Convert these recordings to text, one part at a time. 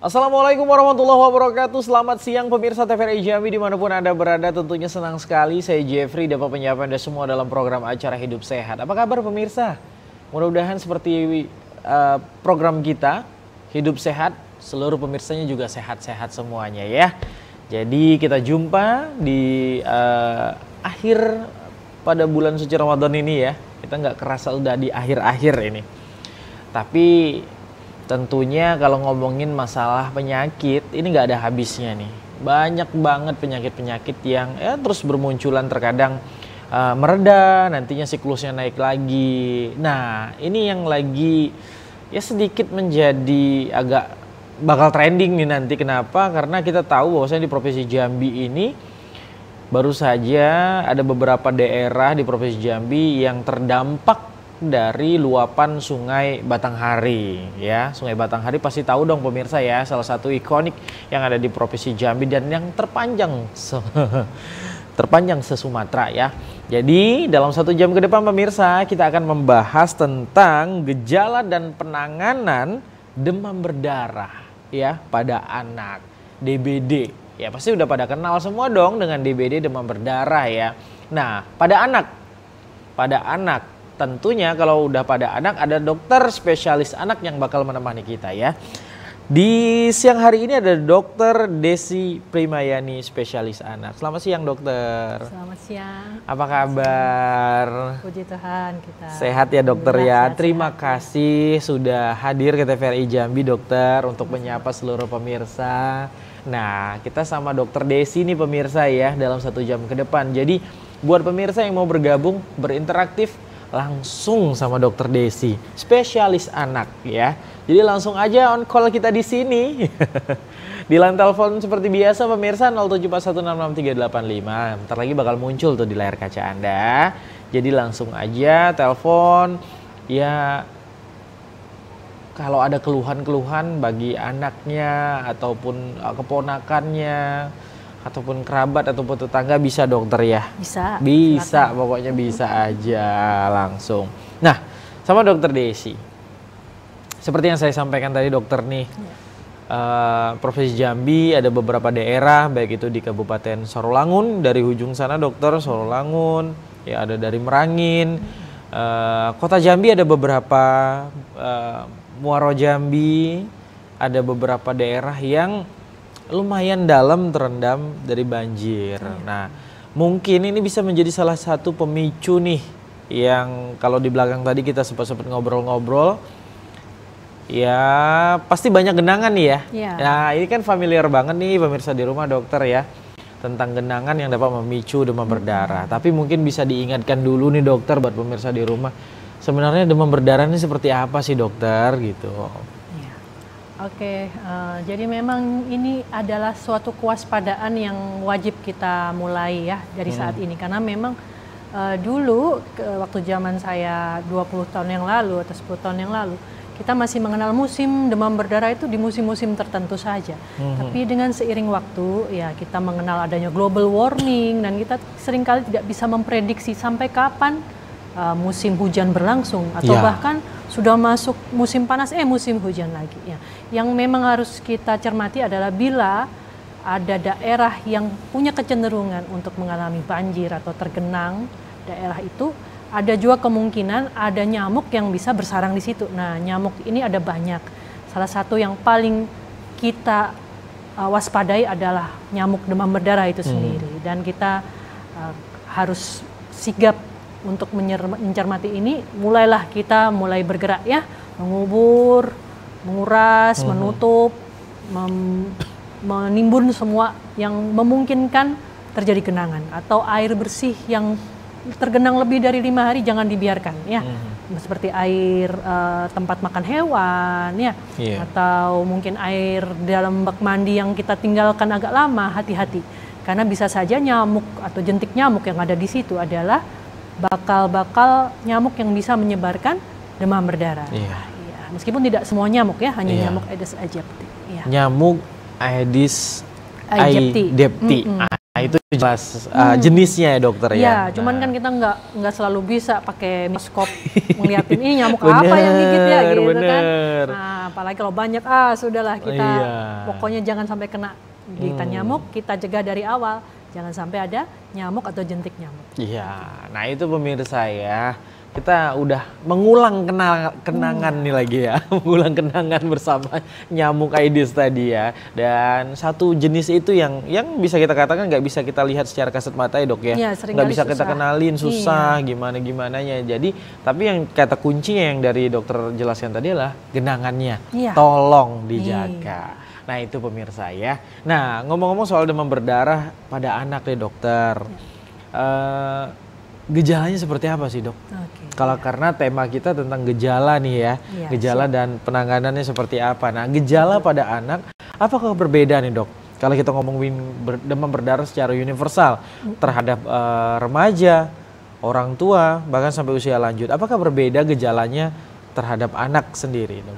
Assalamualaikum warahmatullahi wabarakatuh. Selamat siang pemirsa TVRI Jambi dimanapun Anda berada. Tentunya senang sekali saya Jeffrey dapat menyapa Anda semua dalam program acara Hidup Sehat. Apa kabar pemirsa? Mudah-mudahan seperti program kita Hidup Sehat, seluruh pemirsanya juga sehat-sehat semuanya ya. Jadi kita jumpa di akhir pada bulan suci Ramadan ini ya. Kita nggak kerasa udah di akhir-akhir ini. Tapi tentunya kalau ngomongin masalah penyakit, ini nggak ada habisnya nih. Banyak banget penyakit-penyakit yang terus bermunculan, terkadang mereda, nantinya siklusnya naik lagi. Nah, ini yang lagi sedikit menjadi agak bakal trending nih nanti. Kenapa? Karena kita tahu bahwasanya di Provinsi Jambi ini baru saja ada beberapa daerah di Provinsi Jambi yang terdampak dari luapan Sungai Batanghari ya. Sungai Batanghari pasti tahu dong pemirsa ya, salah satu ikonik yang ada di Provinsi Jambi dan yang terpanjang se-Sumatera ya. Jadi dalam 1 jam ke depan pemirsa kita akan membahas tentang gejala dan penanganan demam berdarah ya pada anak, DBD. Ya pasti udah pada kenal semua dong dengan DBD, demam berdarah ya. Nah, pada anak tentunya kalau udah pada anak ada dokter spesialis anak yang bakal menemani kita ya. Di siang hari ini ada Dokter Desi Primayani, spesialis anak. Selamat siang dokter. Selamat siang. Apa kabar? Puji Tuhan kita. Sehat ya dokter ya. Terima kasih sudah hadir ke TVRI Jambi dokter untuk menyapa seluruh pemirsa. Nah kita sama Dokter Desi nih pemirsa ya dalam 1 jam ke depan. Jadi buat pemirsa yang mau bergabung berinteraktif langsung sama Dokter Desi, spesialis anak ya. Jadi langsung aja on call kita di sini. Di line telepon seperti biasa pemirsa 0741666385. Bentar lagi bakal muncul tuh di layar kaca Anda. Jadi langsung aja telepon ya. Kalau ada keluhan-keluhan bagi anaknya ataupun keponakannya ataupun kerabat ataupun tetangga bisa dokter ya? Bisa. Bisa, pokoknya bisa aja langsung. Nah, sama Dokter Desi. Seperti yang saya sampaikan tadi dokter nih, Provinsi Jambi ada beberapa daerah, baik itu di Kabupaten Sorolangun, dari ujung sana dokter, Sorolangun, ya ada dari Merangin, Kota Jambi ada beberapa, Muaro Jambi, ada beberapa daerah yang lumayan dalam terendam dari banjir. Nah, mungkin ini bisa menjadi salah satu pemicu nih yang kalau di belakang tadi kita sempat ngobrol-ngobrol, ya pasti banyak genangan nih ya. Nah, ini kan familiar banget nih pemirsa di rumah dokter ya, tentang genangan yang dapat memicu demam berdarah. Tapi mungkin bisa diingatkan dulu nih dokter buat pemirsa di rumah, sebenarnya demam berdarah ini seperti apa sih dokter gitu. Oke, jadi memang ini adalah suatu kewaspadaan yang wajib kita mulai ya dari saat ini. Karena memang dulu waktu zaman saya 20 tahun yang lalu atau 10 tahun yang lalu, kita masih mengenal musim demam berdarah itu di musim-musim tertentu saja. Tapi dengan seiring waktu ya kita mengenal adanya global warming dan kita seringkali tidak bisa memprediksi sampai kapan musim hujan berlangsung atau bahkan sudah masuk musim panas musim hujan lagi ya. Yang memang harus kita cermati adalah bila ada daerah yang punya kecenderungan untuk mengalami banjir atau tergenang, daerah itu ada juga kemungkinan ada nyamuk yang bisa bersarang di situ. Nah, nyamuk ini ada banyak. Salah satu yang paling kita waspadai adalah nyamuk demam berdarah itu sendiri. Dan kita harus sigap untuk mencermati ini. Mulailah kita mulai bergerak ya, mengubur, menguras, menutup, menimbun semua yang memungkinkan terjadi genangan atau air bersih yang tergenang lebih dari 5 hari jangan dibiarkan ya. Seperti air tempat makan hewan ya, atau mungkin air dalam bak mandi yang kita tinggalkan agak lama, hati-hati karena bisa saja nyamuk atau jentik nyamuk yang ada di situ adalah bakal nyamuk yang bisa menyebarkan demam berdarah. Meskipun tidak semua nyamuk ya, hanya nyamuk Aedes aegypti. Nyamuk Aedes aegypti. Nah itu jelas jenisnya ya dokter ya. Iya, cuman kan kita nggak selalu bisa pakai mikroskop ngeliatin ini nyamuk apa yang gigit ya gitu kan. Nah, apalagi kalau banyak sudahlah kita pokoknya jangan sampai kena gigitan nyamuk, kita cegah dari awal. Jangan sampai ada nyamuk atau jentik nyamuk. Iya, nah itu pemirsa ya. Kita udah mengulang kenangan nih lagi ya. Mengulang kenangan bersama nyamuk Aedes tadi ya. Dan satu jenis itu yang bisa kita katakan nggak bisa kita lihat secara kasat mata ya dok ya. Iya, nggak bisa kita kenalin, susah gimana-gimananya. Jadi tapi yang kata kuncinya yang dari dokter jelaskan tadi adalah genangannya. Tolong dijaga. Nah itu pemirsa ya. Nah ngomong-ngomong soal demam berdarah pada anak nih dokter. Gejalanya seperti apa sih dok? Kalau karena tema kita tentang gejala nih ya. Gejala dan penanganannya seperti apa. Nah gejala pada anak apakah berbeda nih dok? Kalau kita ngomongin demam berdarah secara universal terhadap remaja, orang tua, bahkan sampai usia lanjut. Apakah berbeda gejalanya terhadap anak sendiri dok?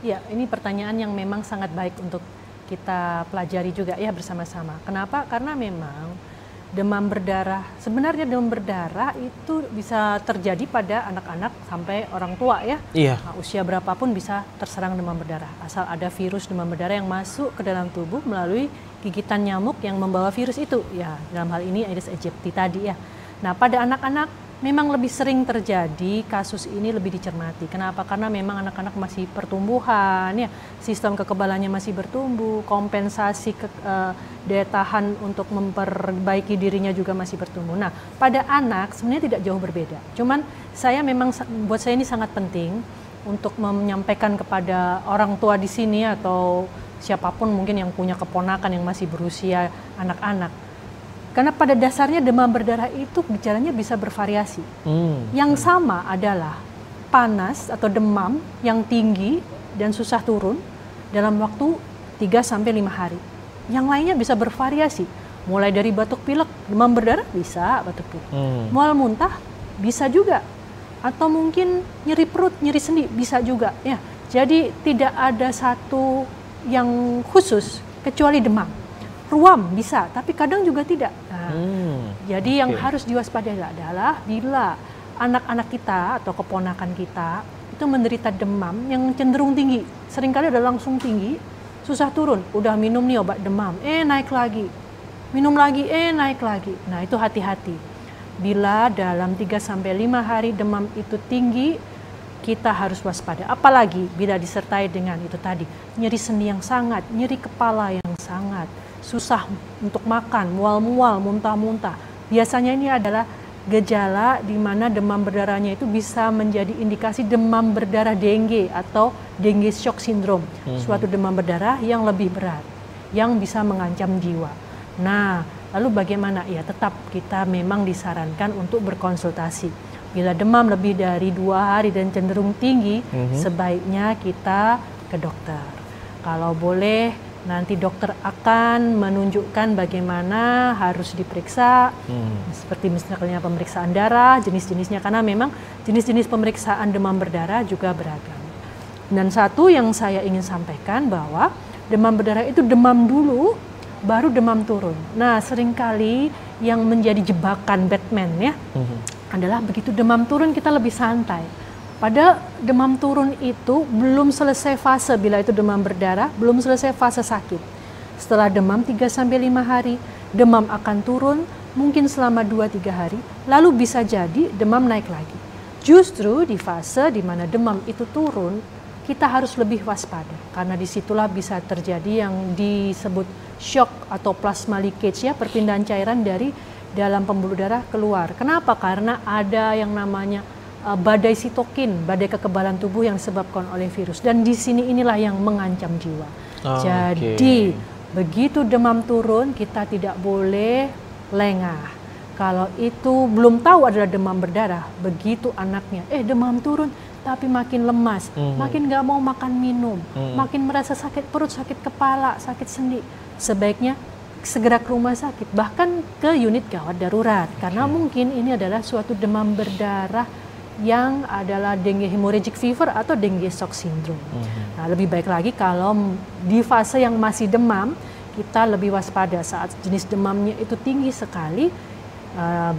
Ya, ini pertanyaan yang memang sangat baik untuk kita pelajari juga ya bersama-sama. Kenapa? Karena memang demam berdarah, sebenarnya demam berdarah itu bisa terjadi pada anak-anak sampai orang tua ya. Nah, usia berapapun bisa terserang demam berdarah. Asal ada virus demam berdarah yang masuk ke dalam tubuh melalui gigitan nyamuk yang membawa virus itu. Ya, dalam hal ini Aedes aegypti tadi ya. Nah, pada anak-anak memang lebih sering terjadi kasus ini lebih dicermati. Kenapa? Karena memang anak-anak masih pertumbuhan, ya, sistem kekebalannya masih bertumbuh, kompensasi daya tahan untuk memperbaiki dirinya juga masih bertumbuh. Nah, pada anak sebenarnya tidak jauh berbeda. Cuman buat saya ini sangat penting untuk menyampaikan kepada orang tua di sini atau siapapun mungkin yang punya keponakan yang masih berusia anak-anak. Karena pada dasarnya demam berdarah itu gejalanya bisa bervariasi. Yang sama adalah panas atau demam yang tinggi dan susah turun dalam waktu 3-5 hari. Yang lainnya bisa bervariasi. Mulai dari batuk pilek, demam berdarah bisa batuk pilek. Mual muntah bisa juga. Atau mungkin nyeri perut, nyeri sendi bisa juga. Ya, jadi tidak ada satu yang khusus kecuali demam. Ruam bisa, tapi kadang juga tidak. Nah, jadi yang harus diwaspadai adalah bila anak-anak kita atau keponakan kita itu menderita demam yang cenderung tinggi. Seringkali udah langsung tinggi, susah turun. Udah minum nih obat demam, naik lagi. Minum lagi, naik lagi. Nah itu hati-hati. Bila dalam 3-5 hari demam itu tinggi, kita harus waspada. Apalagi bila disertai dengan itu tadi, nyeri sendi yang sangat, nyeri kepala yang sangat, susah untuk makan, mual-mual, muntah-muntah. Biasanya ini adalah gejala di mana demam berdarahnya itu bisa menjadi indikasi demam berdarah dengue atau dengue shock syndrome. Suatu demam berdarah yang lebih berat, yang bisa mengancam jiwa. Nah, lalu bagaimana? Ya tetap kita memang disarankan untuk berkonsultasi. Bila demam lebih dari 2 hari dan cenderung tinggi, sebaiknya kita ke dokter. Kalau boleh, nanti dokter akan menunjukkan bagaimana harus diperiksa, seperti misalnya pemeriksaan darah, jenis-jenisnya, karena memang jenis-jenis pemeriksaan demam berdarah juga beragam. Dan satu yang saya ingin sampaikan bahwa demam berdarah itu demam dulu, baru demam turun. Nah seringkali yang menjadi jebakan Batman ya, adalah begitu demam turun kita lebih santai. Pada demam turun itu belum selesai fase, bila itu demam berdarah, belum selesai fase sakit. Setelah demam 3-5 hari, demam akan turun mungkin selama 2-3 hari, lalu bisa jadi demam naik lagi. Justru di fase di mana demam itu turun, kita harus lebih waspada. Karena disitulah bisa terjadi yang disebut shock atau plasma leakage ya, perpindahan cairan dari dalam pembuluh darah keluar. Kenapa? Karena ada yang namanya badai sitokin, badai kekebalan tubuh yang disebabkan oleh virus. Dan di sini inilah yang mengancam jiwa. Jadi begitu demam turun kita tidak boleh lengah. Kalau itu belum tahu adalah demam berdarah, begitu anaknya demam turun tapi makin lemas, makin gak mau makan minum, makin merasa sakit perut, sakit kepala, sakit sendi, sebaiknya segera ke rumah sakit, bahkan ke unit gawat darurat. Karena mungkin ini adalah suatu demam berdarah yang adalah dengue hemorrhagic fever atau dengue shock syndrome. Nah, lebih baik lagi kalau di fase yang masih demam, kita lebih waspada saat jenis demamnya itu tinggi sekali.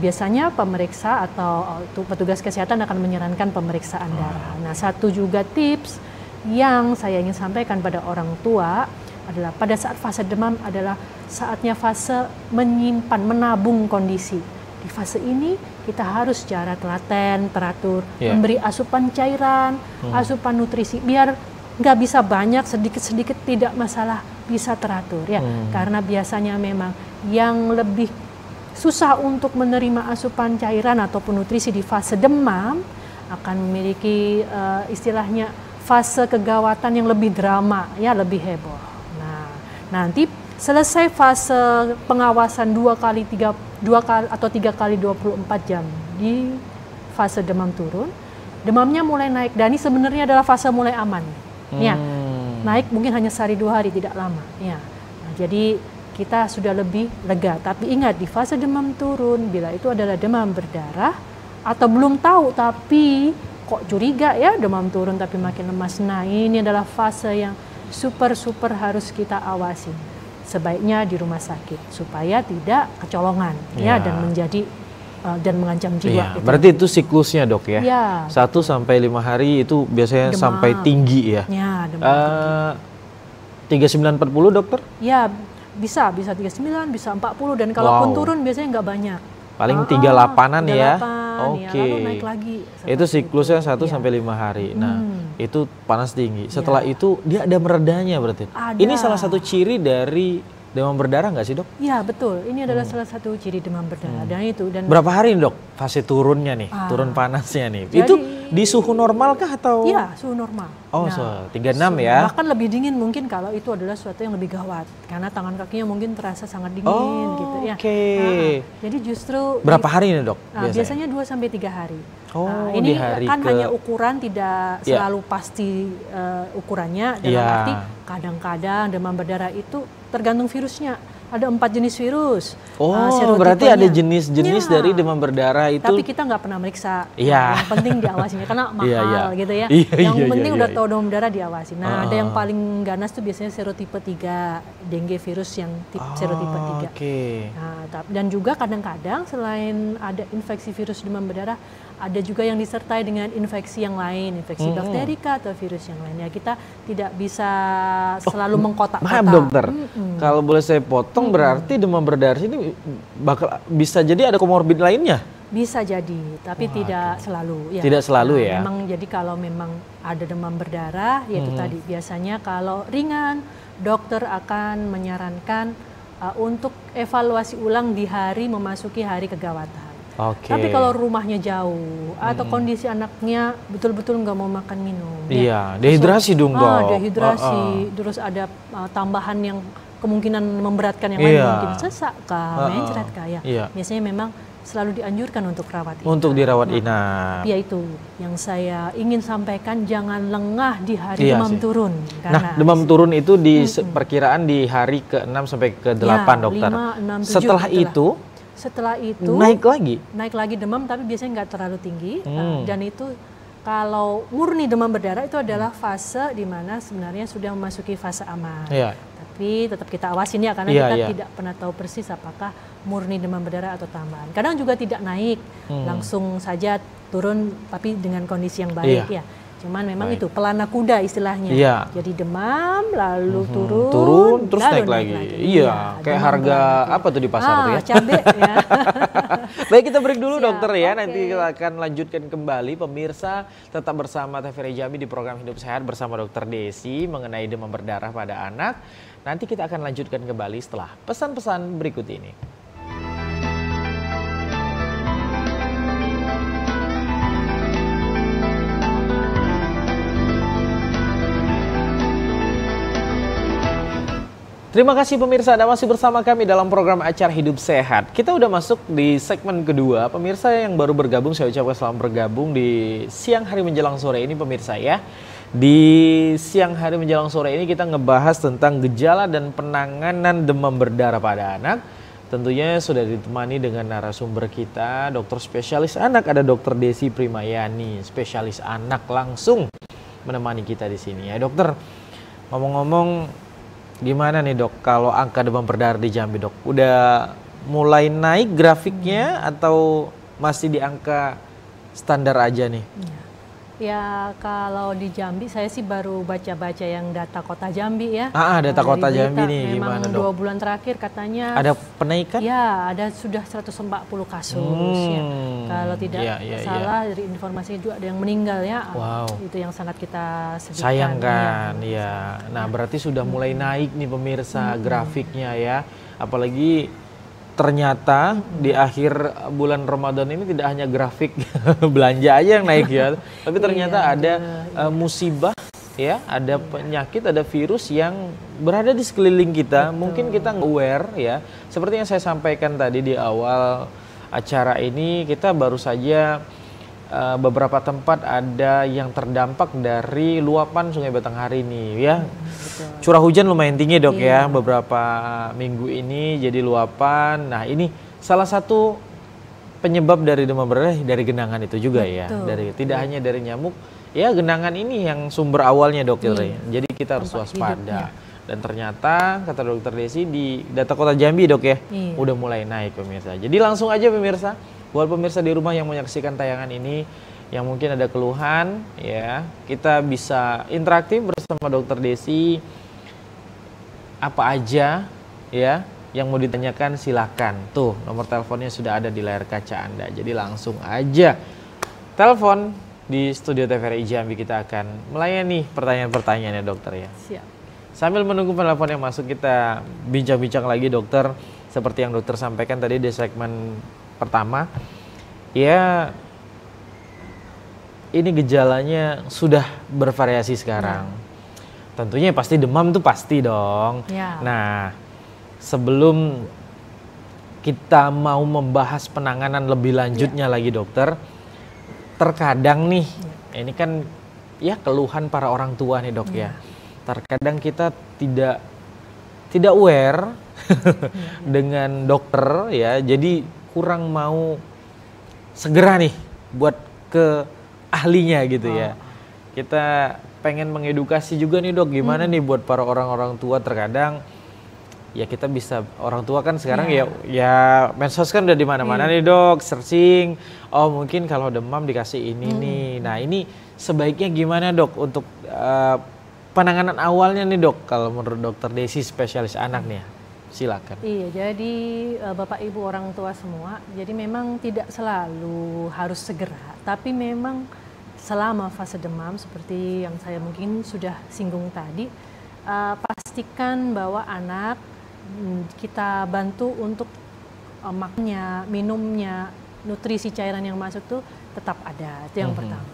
Biasanya pemeriksa atau petugas kesehatan akan menyarankan pemeriksaan darah. Nah, satu juga tips yang saya ingin sampaikan pada orang tua adalah pada saat fase demam adalah saatnya fase menyimpan, menabung kondisi. Di fase ini kita harus secara telaten, teratur, memberi asupan cairan, asupan nutrisi, biar nggak bisa banyak, sedikit-sedikit tidak masalah, bisa teratur ya. Karena biasanya memang yang lebih susah untuk menerima asupan cairan ataupun nutrisi di fase demam akan memiliki istilahnya fase kegawatan yang lebih drama ya, lebih heboh. Nah, nanti selesai fase pengawasan 2 kali atau 3 kali 24 jam di fase demam turun, demamnya mulai naik dan ini sebenarnya adalah fase mulai aman. Ya. Naik mungkin hanya sehari 2 hari, tidak lama ya. Nah, jadi kita sudah lebih lega. Tapi ingat, di fase demam turun, bila itu adalah demam berdarah atau belum tahu tapi kok curiga ya demam turun tapi makin lemas, nah ini adalah fase yang super harus kita awasi. Sebaiknya di rumah sakit supaya tidak kecolongan ya dan menjadi dan mengancam jiwa. Gitu. Berarti itu siklusnya dok ya? 1 sampai 5 hari itu biasanya demam sampai tinggi ya? Ya, demam tinggi. 3940 dokter? Ya, bisa 39, bisa 40 dan kalaupun turun biasanya nggak banyak. Paling 38-an ya? Oke. Ya, lalu naik lagi. Itu siklusnya 1 sampai 5 hari. Nah, itu panas tinggi. Setelah itu dia ada meredanya berarti? Ada. Ini salah satu ciri dari demam berdarah nggak sih dok? Iya betul, ini adalah salah satu ciri demam berdarah. Dan berapa hari dok fase turunnya nih, turun panasnya nih? Jadi, itu di suhu normal kah atau? Iya, suhu normal. Oh, nah, 36 ya? Bahkan lebih dingin mungkin kalau itu adalah sesuatu yang lebih gawat. Karena tangan kakinya mungkin terasa sangat dingin gitu ya. Oke. Jadi justru berapa hari nih dok? Biasanya 2 sampai 3 hari. Oh, ini kan hanya ukuran, tidak selalu pasti ukurannya. Dalam arti kadang-kadang demam berdarah itu tergantung virusnya. Ada 4 jenis virus. Oh, berarti ada jenis-jenis dari demam berdarah itu. Tapi kita nggak pernah meriksa. Yang penting diawasinya karena mahal gitu ya. Yang penting udah tahu demam berdarah diawasi. Nah, ada yang paling ganas tuh biasanya serotipe 3, dengue virus yang serotipe 3. Nah, dan juga kadang-kadang selain ada infeksi virus demam berdarah, ada juga yang disertai dengan infeksi yang lain, infeksi bakterika atau virus yang lain. Ya, kita tidak bisa selalu mengkotak-kotak. Maaf dokter, kalau boleh saya potong, berarti demam berdarah ini bakal bisa jadi ada komorbid lainnya? Bisa jadi, tapi tidak selalu. Ya. Tidak selalu ya? Memang jadi kalau memang ada demam berdarah, yaitu tadi biasanya kalau ringan, dokter akan menyarankan untuk evaluasi ulang di hari memasuki hari kegawatan. Tapi kalau rumahnya jauh atau kondisi anaknya betul-betul nggak mau makan minum, iya, dehidrasi dong dok. Dehidrasi, terus ada tambahan yang kemungkinan memberatkan yang lain, mungkin sesak kah, mencret kah ya. Biasanya memang selalu dianjurkan untuk rawat inap. Untuk dirawat inap. Ya itu yang saya ingin sampaikan, jangan lengah di hari demam turun. Nah, demam turun itu di perkiraan di hari ke-6 sampai ke-8 dokter. 5, 6, 7, setelah itu naik lagi demam, tapi biasanya nggak terlalu tinggi. Dan itu kalau murni demam berdarah itu adalah fase di mana sebenarnya sudah memasuki fase aman. Tapi tetap kita awasin ya, karena kita tidak pernah tahu persis apakah murni demam berdarah atau tambahan. Kadang juga tidak naik, langsung saja turun tapi dengan kondisi yang baik ya. Cuman memang itu pelana kuda istilahnya. Jadi demam lalu turun terus lalu naik lagi. Iya, kayak harga apa tuh di pasar tuh ya? Cabai ya. Baik, kita break dulu dokter ya. Nanti kita akan lanjutkan kembali. Pemirsa tetap bersama TVRI Jambi di program Hidup Sehat bersama Dokter Desi mengenai demam berdarah pada anak. Nanti kita akan lanjutkan kembali setelah pesan-pesan berikut ini. Terima kasih pemirsa, Anda masih bersama kami dalam program acara Hidup Sehat. Kita udah masuk di segmen kedua. Pemirsa yang baru bergabung, saya ucapkan selamat bergabung di siang hari menjelang sore ini pemirsa ya. Di siang hari menjelang sore ini kita ngebahas tentang gejala dan penanganan demam berdarah pada anak. Tentunya sudah ditemani dengan narasumber kita, dokter spesialis anak, ada Dokter Desi Primayani, spesialis anak langsung menemani kita di sini ya. Dokter, ngomong-ngomong gimana nih dok kalau angka demam berdarah di Jambi dok? Udah mulai naik grafiknya atau masih di angka standar aja nih? Ya kalau di Jambi saya sih baru baca-baca yang data kota Jambi ya. Data kota Jambi nih memang gimana dok? 2 bulan terakhir katanya ada penaikan? Ya ada sudah 140 kasus ya. Kalau tidak salah dari informasinya juga ada yang meninggal ya. Wow. Itu yang sangat kita sedihkan. Sayangkan ya. Nah berarti sudah mulai naik nih pemirsa grafiknya ya. Apalagi ternyata di akhir bulan Ramadan ini tidak hanya grafik belanja aja yang naik ya, tapi ternyata ada musibah ya, ada penyakit, ada virus yang berada di sekeliling kita. Mungkin kita nggak aware ya. Seperti yang saya sampaikan tadi di awal acara ini, kita baru saja beberapa tempat ada yang terdampak dari luapan Sungai Batanghari ini ya. Curah hujan lumayan tinggi dok ya beberapa minggu ini jadi luapan. Nah ini salah satu penyebab dari demam berdarah dari genangan itu juga ya. Dari tidak hanya dari nyamuk ya, genangan ini yang sumber awalnya dok. Jadi kita harus waspada. Dan ternyata kata dokter Desi di data kota Jambi dok ya udah mulai naik pemirsa. Jadi langsung aja pemirsa, buat pemirsa di rumah yang menyaksikan tayangan ini yang mungkin ada keluhan ya, kita bisa interaktif bersama dokter Desi. Apa aja ya yang mau ditanyakan silakan. Tuh nomor teleponnya sudah ada di layar kaca Anda. Jadi langsung aja telepon di studio TVRI Jambi, kita akan melayani pertanyaan-pertanyaannya dokter ya. Siap. Sambil menunggu penelpon yang masuk, kita bincang-bincang lagi dokter. Seperti yang dokter sampaikan tadi di segmen pertama, ya ini gejalanya sudah bervariasi sekarang. Tentunya pasti demam tuh pasti dong. Nah, sebelum kita mau membahas penanganan lebih lanjutnya lagi dokter, terkadang nih, ini kan ya keluhan para orang tua nih dok ya. Terkadang kita tidak aware dengan dokter ya, jadi kurang mau segera nih buat ke ahlinya gitu ya. Kita pengen mengedukasi juga nih dok, gimana nih buat para orang-orang tua. Terkadang ya kita bisa, orang tua kan sekarang ya medsos kan udah di mana-mana nih dok, searching. Oh mungkin kalau demam dikasih ini nih. Nah ini sebaiknya gimana dok untuk penanganan awalnya nih dok, kalau menurut dokter Desi spesialis anak nih ya? Silakan. Iya, jadi Bapak Ibu orang tua semua, jadi memang tidak selalu harus segera, tapi memang selama fase demam seperti yang saya mungkin sudah singgung tadi, pastikan bahwa anak kita bantu untuk makannya, minumnya, nutrisi cairan yang masuk tuh tetap ada, itu yang pertama.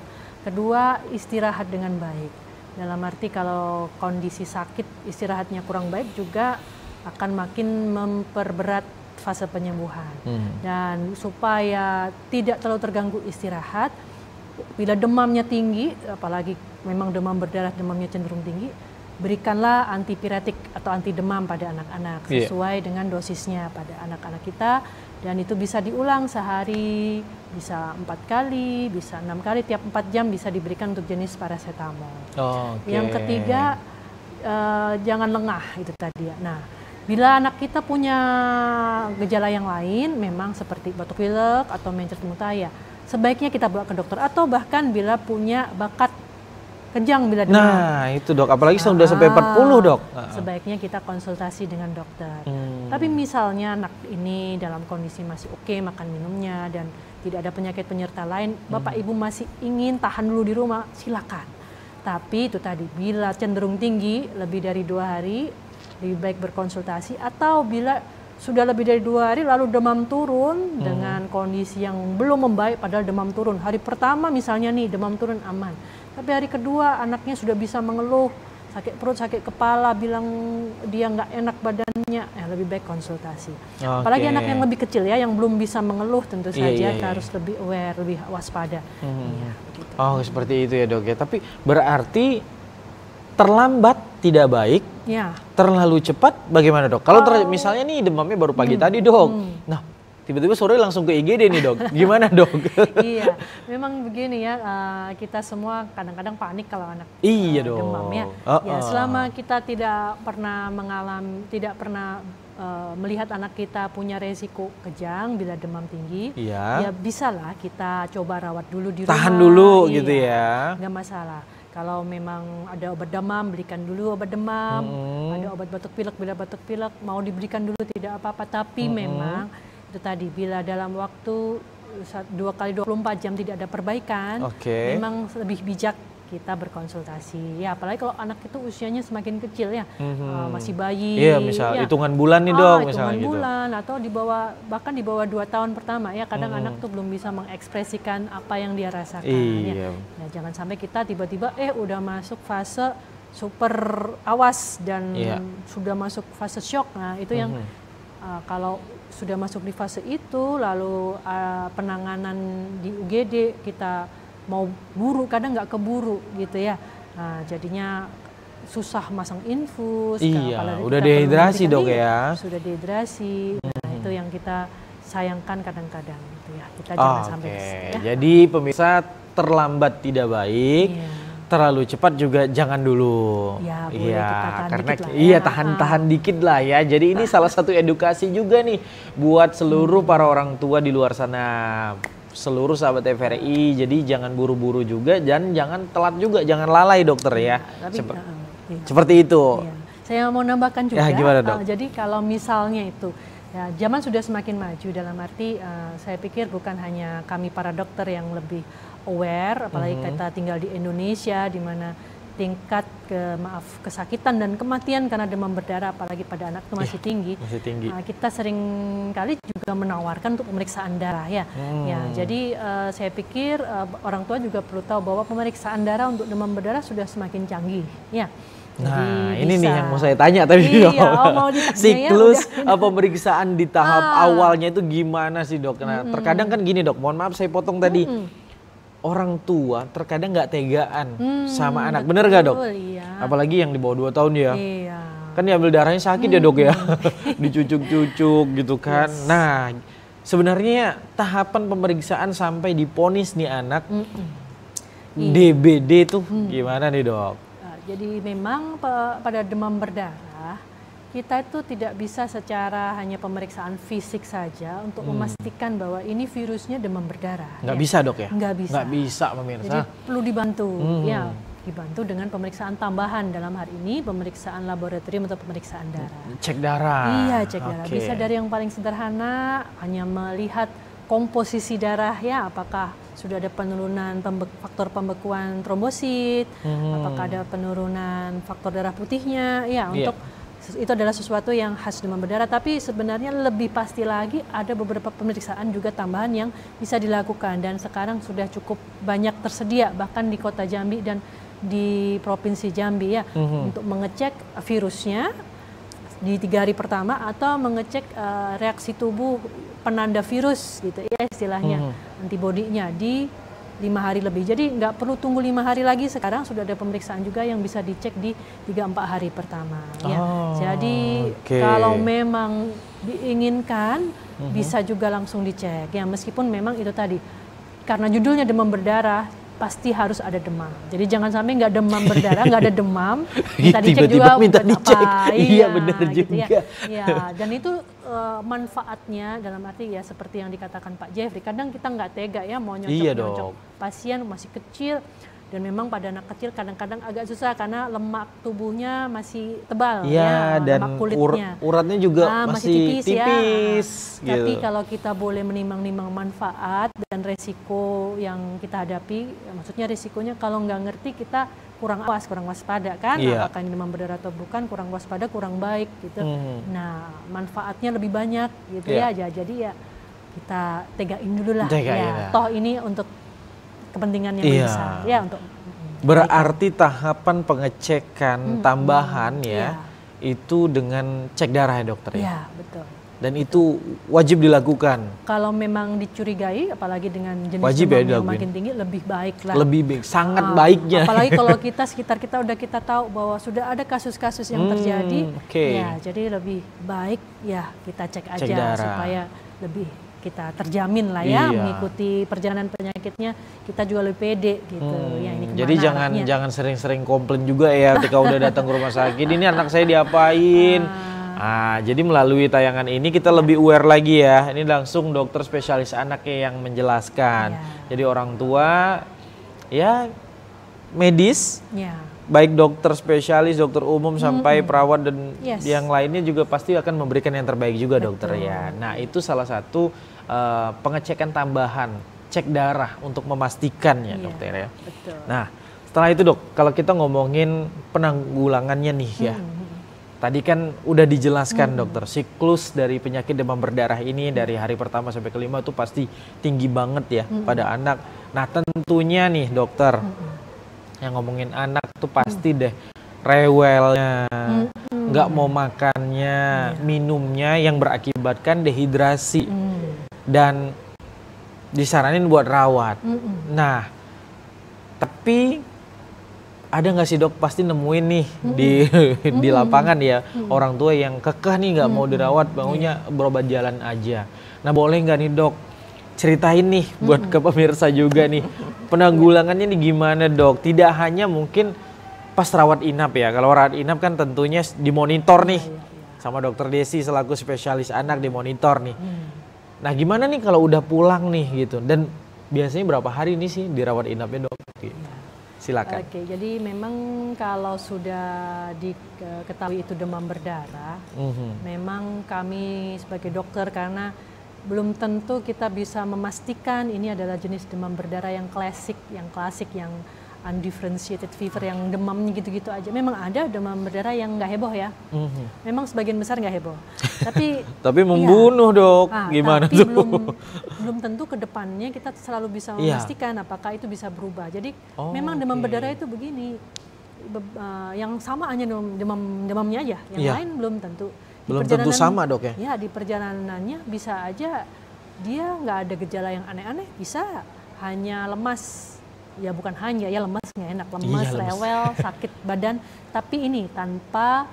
Kedua, istirahat dengan baik. Dalam arti kalau kondisi sakit istirahatnya kurang baik juga akan makin memperberat fase penyembuhan. Dan supaya tidak terlalu terganggu istirahat, bila demamnya tinggi, apalagi memang demam berdarah, demamnya cenderung tinggi, berikanlah antipiretik atau anti demam pada anak-anak sesuai dengan dosisnya pada anak-anak kita. Dan itu bisa diulang sehari, bisa 4 kali, bisa 6 kali, tiap 4 jam bisa diberikan untuk jenis paracetamol. Yang ketiga, jangan lengah, itu tadi ya. Nah, bila anak kita punya gejala yang lain, memang seperti batuk pilek atau mencret muntah ya, sebaiknya kita bawa ke dokter. Atau bahkan bila punya bakat kejang bila demam. Nah itu dok, apalagi sudah sampai 40 dok. Sebaiknya kita konsultasi dengan dokter. Tapi misalnya anak ini dalam kondisi masih oke makan minumnya dan tidak ada penyakit penyerta lain, Bapak Ibu masih ingin tahan dulu di rumah, silakan. Tapi itu tadi, bila cenderung tinggi lebih dari 2 hari, lebih baik berkonsultasi. Atau bila sudah lebih dari 2 hari lalu demam turun dengan kondisi yang belum membaik, padahal demam turun. Hari pertama misalnya nih demam turun aman. Tapi hari kedua anaknya sudah bisa mengeluh, sakit perut, sakit kepala, bilang dia nggak enak badannya, lebih baik konsultasi. Apalagi anak yang lebih kecil ya, yang belum bisa mengeluh, tentu saja kita harus lebih aware, lebih waspada. Begitu. Oh seperti itu ya dok ya, tapi berarti terlambat tidak baik, terlalu cepat bagaimana dok? Kalau misalnya nih demamnya baru pagi tadi dok, nah tiba-tiba sore langsung ke IGD nih dok. Gimana dok? Iya, memang begini ya, kita semua kadang-kadang panik kalau anak Iya dong. demam ya. Ya, selama kita tidak pernah melihat anak kita punya resiko kejang bila demam tinggi, ya bisalah kita coba rawat dulu di rumah. Tahan dulu gitu ya. Nggak masalah. Kalau memang ada obat demam, berikan dulu obat demam. Ada obat batuk pilek, bila batuk pilek mau diberikan dulu tidak apa-apa. Tapi memang itu tadi, bila dalam waktu 2 kali 24 jam tidak ada perbaikan, memang lebih bijak kita berkonsultasi. Ya, apalagi kalau anak itu usianya semakin kecil ya, masih bayi. Iya, misal hitungan bulan nih dok, misalnya hitungan bulan atau bahkan di bawah 2 tahun pertama ya, kadang anak tuh belum bisa mengekspresikan apa yang dia rasakan. Ya. Nah, jangan sampai kita tiba-tiba udah masuk fase super awas dan sudah masuk fase shock. Nah, itu yang kalau sudah masuk di fase itu, lalu penanganan di UGD kita mau buru, kadang nggak keburu gitu ya. Nah, jadinya susah masang infus. Iya, udah dehidrasi dok ya. Sudah dehidrasi. Nah, itu yang kita sayangkan kadang-kadang gitu ya. Kita jangan sampai ya. Jadi pemirsa, terlambat tidak baik. Terlalu cepat juga jangan dulu. Ya, boleh kita tahan karena dikit lah, tahan dikit lah ya. Jadi ini salah satu edukasi juga nih buat seluruh para orang tua di luar sana. Seluruh sahabat TVRI, jadi jangan buru-buru juga dan jangan telat juga, jangan lalai dokter ya. Seperti itu. Saya mau nambahkan juga. Ya, gimana, dok? Jadi kalau misalnya itu, ya, zaman sudah semakin maju, dalam arti saya pikir bukan hanya kami para dokter yang lebih aware, apalagi kita tinggal di Indonesia, di mana tingkat kesakitan dan kematian karena demam berdarah apalagi pada anak itu masih tinggi. Kita sering kali juga menawarkan untuk pemeriksaan darah ya. Jadi saya pikir orang tua juga perlu tahu bahwa pemeriksaan darah untuk demam berdarah sudah semakin canggih ya. Nah, ini nih yang mau saya tanya tadi dok. Siklus pemeriksaan di tahap awalnya itu gimana sih dok? Nah, terkadang kan gini dok, mohon maaf saya potong tadi. Orang tua terkadang nggak tegaan sama anak, bener gak dok? Iya. Apalagi yang di bawah 2 tahun ya. Kan diambil darahnya sakit ya dok ya. Dicucuk-cucuk gitu kan. Nah, sebenarnya tahapan pemeriksaan sampai diponis nih anak DBD tuh gimana nih dok? Jadi memang pada demam berdarah kita itu tidak bisa secara hanya pemeriksaan fisik saja untuk memastikan bahwa ini virusnya demam berdarah. Nggak bisa dok ya? Nggak bisa. Nggak bisa pemirsa. Jadi perlu dibantu ya, dibantu dengan pemeriksaan tambahan, dalam hari ini pemeriksaan laboratorium atau pemeriksaan darah. Cek darah. Iya, cek darah. Bisa dari yang paling sederhana, hanya melihat komposisi darah ya, apakah sudah ada penurunan faktor pembekuan trombosit, apakah ada penurunan faktor darah putihnya ya, untuk itu adalah sesuatu yang khas demam berdarah. Tapi sebenarnya lebih pasti lagi ada beberapa pemeriksaan juga tambahan yang bisa dilakukan dan sekarang sudah cukup banyak tersedia bahkan di Kota Jambi dan di Provinsi Jambi ya, untuk mengecek virusnya di 3 hari pertama atau mengecek reaksi tubuh penanda virus gitu ya istilahnya, antibodinya di 5 hari lebih. Jadi nggak perlu tunggu 5 hari lagi, sekarang sudah ada pemeriksaan juga yang bisa dicek di 3-4 hari pertama. Ya. Jadi kalau memang diinginkan bisa juga langsung dicek. Ya meskipun memang itu tadi karena judulnya demam berdarah pasti harus ada demam. Jadi jangan sampai nggak demam berdarah, nggak ada demam, minta dicek juga minta dicek. Iya benar gitu juga. Ya, dan itu manfaatnya dalam arti ya seperti yang dikatakan Pak Jeffrey. Kadang kita nggak tega ya mau nyocok-nyocok pasien masih kecil. Dan memang pada anak kecil kadang-kadang agak susah karena lemak tubuhnya masih tebal ya, dan lemak kulitnya. Uratnya juga masih tipis ya. Tapi kalau kita boleh menimbang-nimbang manfaat dan resiko yang kita hadapi, ya maksudnya resikonya kalau nggak ngerti kita kurang awas, kurang waspada kan, apakah ini demam berdarah atau bukan, kurang waspada, kurang baik gitu. Nah, manfaatnya lebih banyak gitu ya. Jadi ya kita tegain dulu lah ya. Toh ini untuk kepentingan yang besar ya, untuk berarti tahapan pengecekan tambahan itu dengan cek darah ya dokter ya. Iya, betul. Dan itu wajib dilakukan. Kalau memang dicurigai, apalagi dengan jenis demam yang makin tinggi, lebih baik lah. Lebih baik, sangat baiknya. Apalagi kalau kita sekitar kita udah kita tahu bahwa sudah ada kasus-kasus yang terjadi, ya jadi lebih baik ya kita cek aja supaya lebih kita terjamin lah ya, Iya. mengikuti perjalanan penyakitnya, kita juga lebih pede gitu. Ya, ini Jadi kemana arahnya. jangan sering-sering komplain juga ya ketika udah datang ke rumah sakit, ini anak saya diapain. Jadi melalui tayangan ini kita lebih aware lagi ya. Ini langsung dokter spesialis anak yang menjelaskan. Jadi orang tua ya medis, baik dokter spesialis, dokter umum sampai perawat dan yang lainnya juga pasti akan memberikan yang terbaik juga dokter ya. Nah itu salah satu pengecekan tambahan, cek darah untuk memastikan ya dokter ya. Betul. Nah setelah itu dok, kalau kita ngomongin penanggulangannya nih ya. Tadi kan udah dijelaskan dokter, siklus dari penyakit demam berdarah ini dari hari pertama sampai kelima itu pasti tinggi banget ya pada anak. Nah tentunya nih dokter, yang ngomongin anak tuh pasti deh rewelnya, nggak mau makannya, minumnya yang berakibatkan dehidrasi dan disaranin buat rawat. Nah tapi ada nggak sih dok pasti nemuin nih di lapangan ya orang tua yang kekeh nih nggak mau dirawat, maunya berobat jalan aja. Nah boleh nggak nih dok ceritain nih buat ke pemirsa juga nih penanggulangannya nih gimana dok? Tidak hanya mungkin pas rawat inap ya, kalau rawat inap kan tentunya dimonitor nih sama dokter Desi selaku spesialis anak, dimonitor nih. Nah gimana nih kalau udah pulang nih gitu, dan biasanya berapa hari ini sih dirawat inapnya dok? Silakan. Oke, jadi memang kalau sudah diketahui itu demam berdarah, memang kami sebagai dokter karena belum tentu kita bisa memastikan ini adalah jenis demam berdarah yang klasik, yang undifferentiated fever, yang demamnya gitu-gitu aja. Memang ada demam berdarah yang nggak heboh ya. Memang sebagian besar nggak heboh. Tapi membunuh dok, gimana tapi tuh? belum tentu ke depannya kita selalu bisa memastikan apakah itu bisa berubah. Jadi memang demam berdarah itu begini, yang sama hanya demamnya aja, yang lain belum tentu. Belum tentu sama dok ya? Ya di perjalanannya bisa aja dia nggak ada gejala yang aneh-aneh, bisa hanya lemas. Ya bukan hanya, ya lemas nggak enak, lemas, rewel, sakit badan, tapi ini tanpa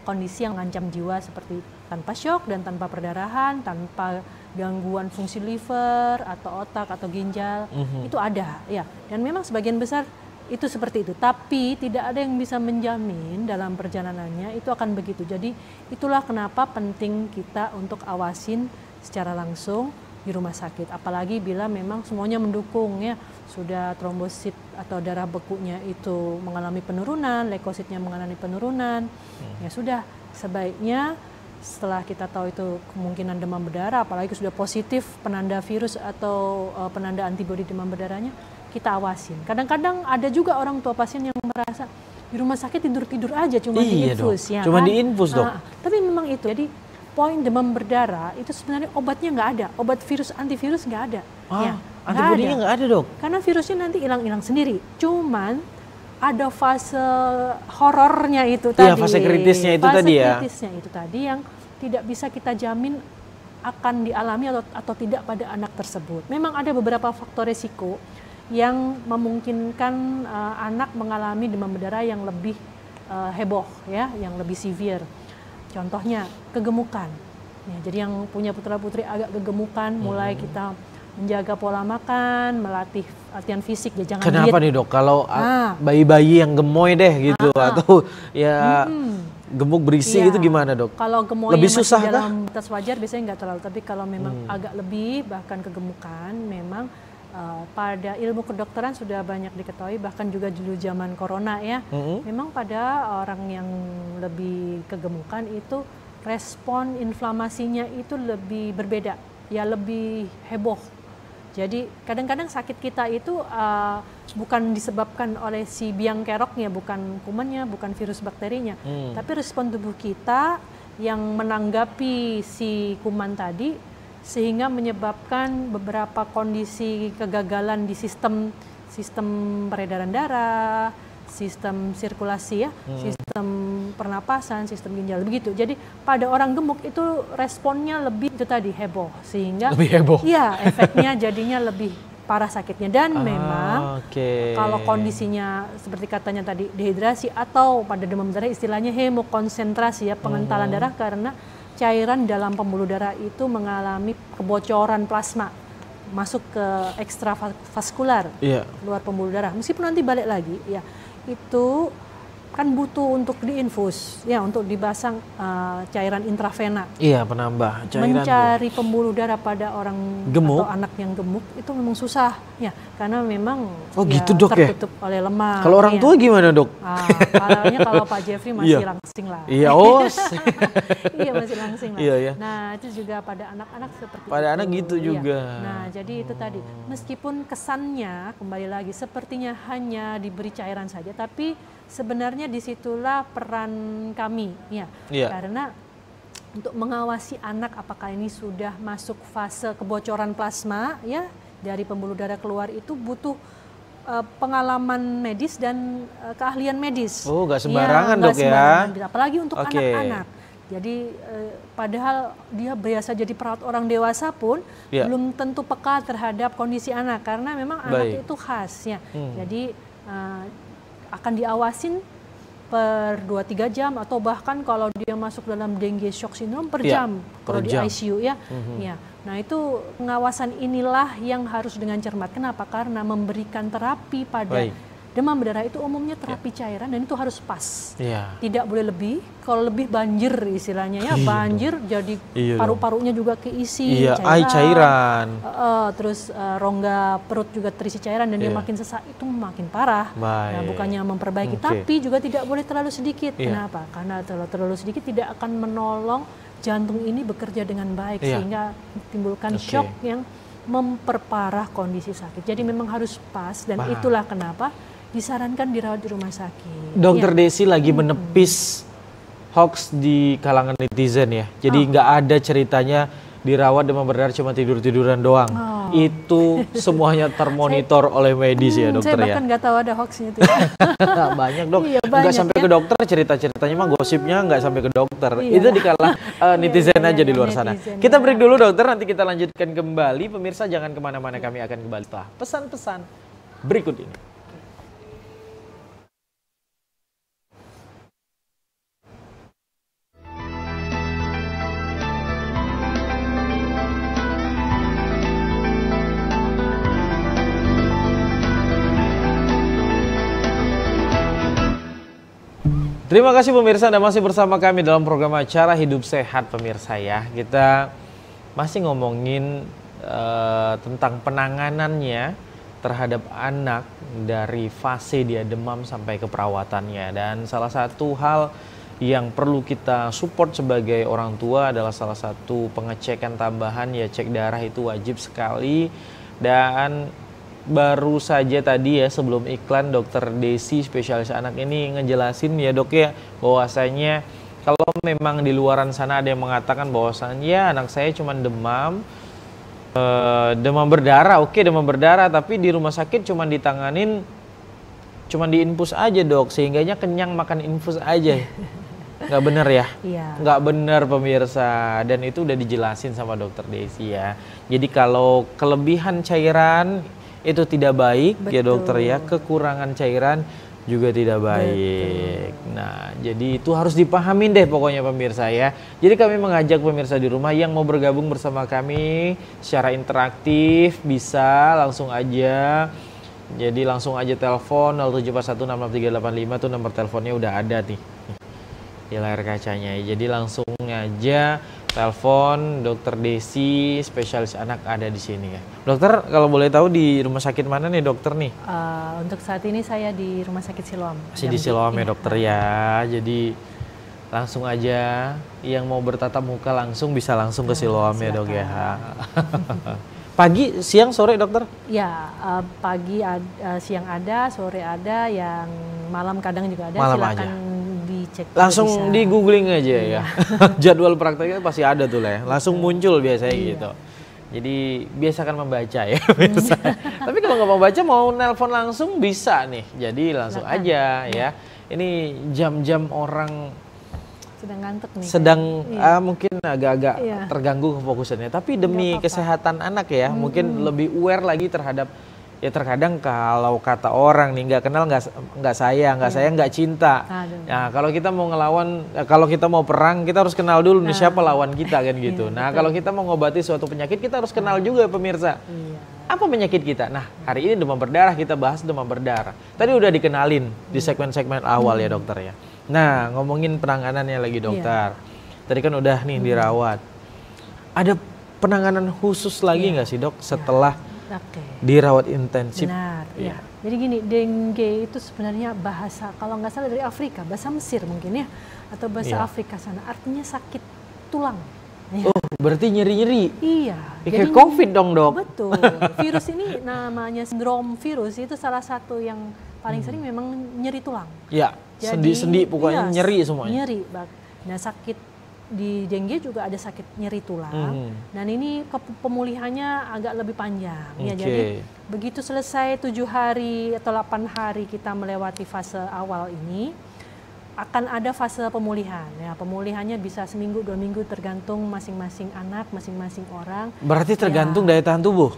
kondisi yang mengancam jiwa seperti tanpa syok dan tanpa perdarahan, tanpa gangguan fungsi liver atau otak atau ginjal, itu ada ya. Dan memang sebagian besar itu seperti itu, tapi tidak ada yang bisa menjamin dalam perjalanannya itu akan begitu. Jadi itulah kenapa penting kita untuk awasin secara langsung di rumah sakit, apalagi bila memang semuanya mendukung ya, sudah trombosit atau darah bekunya itu mengalami penurunan, leukositnya mengalami penurunan, ya sudah sebaiknya setelah kita tahu itu kemungkinan demam berdarah, apalagi sudah positif penanda virus atau penanda antibodi demam berdarahnya, kita awasin. Kadang-kadang ada juga orang tua pasien yang merasa di rumah sakit tidur-tidur aja, cuma diinfus ya, cuma diinfus dok. Tapi memang itu, jadi poin demam berdarah itu sebenarnya obatnya nggak ada, obat virus antivirus nggak ada. Antibodinya nggak ada dok? Karena virusnya nanti hilang-hilang sendiri. Cuman ada fase horornya itu tadi. Fase kritisnya itu tadi ya. Fase kritisnya itu tadi yang tidak bisa kita jamin akan dialami atau tidak pada anak tersebut. Memang ada beberapa faktor resiko yang memungkinkan anak mengalami demam berdarah yang lebih heboh ya, yang lebih severe. Contohnya kegemukan. Ya, jadi yang punya putra-putri agak kegemukan, mulai kita menjaga pola makan, melatih latihan fisik, ya jangan Kenapa diet. nih dok? Kalau bayi-bayi yang gemoy deh gitu atau ya gemuk berisi itu gimana dok? Kalau gemoy lebih masih susah dalam batas wajar biasanya nggak terlalu, tapi kalau memang agak lebih bahkan kegemukan, memang pada ilmu kedokteran sudah banyak diketahui, bahkan juga dulu zaman corona ya, memang pada orang yang lebih kegemukan itu respon inflamasinya itu lebih berbeda, ya lebih heboh. Jadi kadang-kadang sakit kita itu bukan disebabkan oleh si biang keroknya, bukan kumannya, bukan virus bakterinya, tapi respon tubuh kita yang menanggapi si kuman tadi, sehingga menyebabkan beberapa kondisi kegagalan di sistem peredaran darah, sistem sirkulasi ya, sistem pernapasan, sistem ginjal, begitu. Jadi pada orang gemuk itu responnya lebih itu tadi heboh, sehingga lebih heboh. Iya, efeknya jadinya lebih parah sakitnya. Dan memang kalau kondisinya seperti katanya tadi dehidrasi atau pada demam berdarah istilahnya hemokonsentrasi ya, pengentalan darah karena cairan dalam pembuluh darah itu mengalami kebocoran plasma masuk ke ekstravaskular, luar pembuluh darah. Meskipun nanti balik lagi, ya itu kan butuh untuk diinfus, ya untuk dipasang cairan intravena. Iya, penambah cairan. Mencari pembuluh darah pada orang gemuk atau anak yang gemuk itu memang susah, ya karena memang gitu, Dok, tertutup oleh lemak. Kalau orang tua gimana, Dok? Kalau Pak Jeffrey masih langsing lah. Iya, iya masih langsing lah. Iya. Nah itu juga pada anak-anak seperti pada itu. anak gitu juga. Nah jadi itu tadi, meskipun kesannya kembali lagi sepertinya hanya diberi cairan saja, tapi sebenarnya disitulah peran kami, ya, karena untuk mengawasi anak apakah ini sudah masuk fase kebocoran plasma, ya, dari pembuluh darah keluar itu butuh pengalaman medis dan keahlian medis. Oh, nggak sembarangan, Dok, ya. Apalagi untuk anak-anak. Jadi padahal dia biasa jadi perawat orang dewasa pun belum tentu peka terhadap kondisi anak karena memang anak itu khas, ya. Jadi akan diawasin per 2-3 jam atau bahkan kalau dia masuk dalam dengue shock syndrome per jam kalau di ICU, ya. Ya. Nah itu pengawasan inilah yang harus dengan cermat. Kenapa? Karena memberikan terapi pada demam berdarah itu umumnya terapi cairan dan itu harus pas. Tidak boleh lebih. Kalau lebih banjir istilahnya, ya, banjir jadi paru-parunya juga keisi cairan. Terus rongga perut juga terisi cairan dan dia makin sesak, itu makin parah. Nah, bukannya memperbaiki, tapi juga tidak boleh terlalu sedikit. Kenapa? Karena terlalu sedikit tidak akan menolong jantung ini bekerja dengan baik sehingga menimbulkan shock yang memperparah kondisi sakit. Jadi memang harus pas dan itulah kenapa disarankan dirawat di rumah sakit. Dokter Desi lagi menepis hoax di kalangan netizen, ya. Jadi nggak ada ceritanya dirawat demam berdarah cuma tidur-tiduran doang. Itu semuanya termonitor oleh medis, ya, dokter, saya ya. bahkan nggak tahu ada hoaxnya itu. Nggak banyak, Dok. Nggak sampai ke dokter, cerita-ceritanya mah gosipnya nggak sampai ke dokter. Itu di kalangan netizen aja di luar sana. Kita break dulu, dokter, nanti kita lanjutkan kembali. Pemirsa jangan kemana-mana, kami akan kembali setelah pesan-pesan berikut ini. Terima kasih pemirsa, Anda masih bersama kami dalam program acara Hidup Sehat, pemirsa, ya. Kita masih ngomongin tentang penanganannya terhadap anak dari fase dia demam sampai ke perawatannya. Dan salah satu hal yang perlu kita support sebagai orang tua adalah salah satu pengecekan tambahan, ya, cek darah itu wajib sekali. Dan baru saja tadi, ya, sebelum iklan, Dokter Desi spesialis anak ini ngejelasin, ya, Dok, ya, bahwasanya kalau memang di luaran sana ada yang mengatakan bahwasanya ya anak saya cuma demam berdarah, demam berdarah, tapi di rumah sakit cuma ditanganin, cuma diinfus aja, Dok, sehingganya kenyang makan infus aja. Nggak bener, ya? Nggak bener, pemirsa, dan itu udah dijelasin sama Dokter Desi, ya. Jadi kalau kelebihan cairan itu tidak baik, ya, dokter, ya, kekurangan cairan juga tidak baik. Nah, jadi itu harus dipahamin deh pokoknya, pemirsa, ya. Jadi kami mengajak pemirsa di rumah yang mau bergabung bersama kami secara interaktif bisa langsung aja. Jadi langsung aja telepon 0741663385 tuh nomor teleponnya udah ada nih di layar kacanya. Jadi langsung aja telepon Dokter Desi spesialis anak ada di sini, ya. Dokter, kalau boleh tahu di rumah sakit mana nih, dokter, nih? Untuk saat ini saya di Rumah Sakit Siloam. Masih di Siloam, ya, dokter, ya. Jadi langsung aja yang mau bertatap muka langsung bisa langsung ke Siloam, ya, Dok, ya. Pagi, siang, sore, dokter? Ya, pagi, siang ada, sore ada, yang malam kadang juga ada. Malam silakan aja. Dicek. Langsung di googling aja, ya. Jadwal prakteknya pasti ada tuh lah, ya. Langsung muncul biasanya gitu. Jadi biasakan membaca, ya, pemirsa. Tapi kalau nggak mau baca, mau nelpon langsung bisa nih. Jadi langsung aja, ya. Ini jam-jam orang sedang ngantuk nih. Sedang mungkin agak-agak terganggu kefokusannya. Tapi demi kesehatan anak, ya, mungkin lebih aware lagi terhadap Ya terkadang kalau kata orang nih nggak kenal nggak sayang, nggak sayang nggak cinta. Nah kalau kita mau ngelawan, kalau kita mau perang kita harus kenal dulu nih siapa lawan kita kan gitu. Nah kalau kita mau ngobati suatu penyakit kita harus kenal juga pemirsa. Apa penyakit kita? Nah hari ini demam berdarah, kita bahas demam berdarah. Tadi udah dikenalin di segmen-segmen awal ya dokter ya. Nah ngomongin penanganannya lagi dokter. Tadi kan udah nih dirawat. Ada penanganan khusus lagi nggak sih dok setelah dirawat intensif? Benar, ya. Jadi gini, dengue itu sebenarnya bahasa, kalau nggak salah dari Afrika, bahasa Mesir mungkin ya, atau bahasa Afrika sana, artinya sakit tulang. Ya. Oh, berarti nyeri-nyeri? Iya. Kayak COVID dong dok? Betul, virus ini namanya sindrom virus, itu salah satu yang paling sering memang nyeri tulang. Iya, sendi-sendi pokoknya nyeri semuanya. Nyeri, nah sakit di dengue juga ada sakit nyeri tulang, dan ini pemulihannya agak lebih panjang. Ya, jadi begitu selesai 7 hari atau 8 hari kita melewati fase awal ini, akan ada fase pemulihan. Ya, pemulihannya bisa seminggu, 2 minggu tergantung masing-masing anak, masing-masing orang. Berarti tergantung daya tahan tubuh?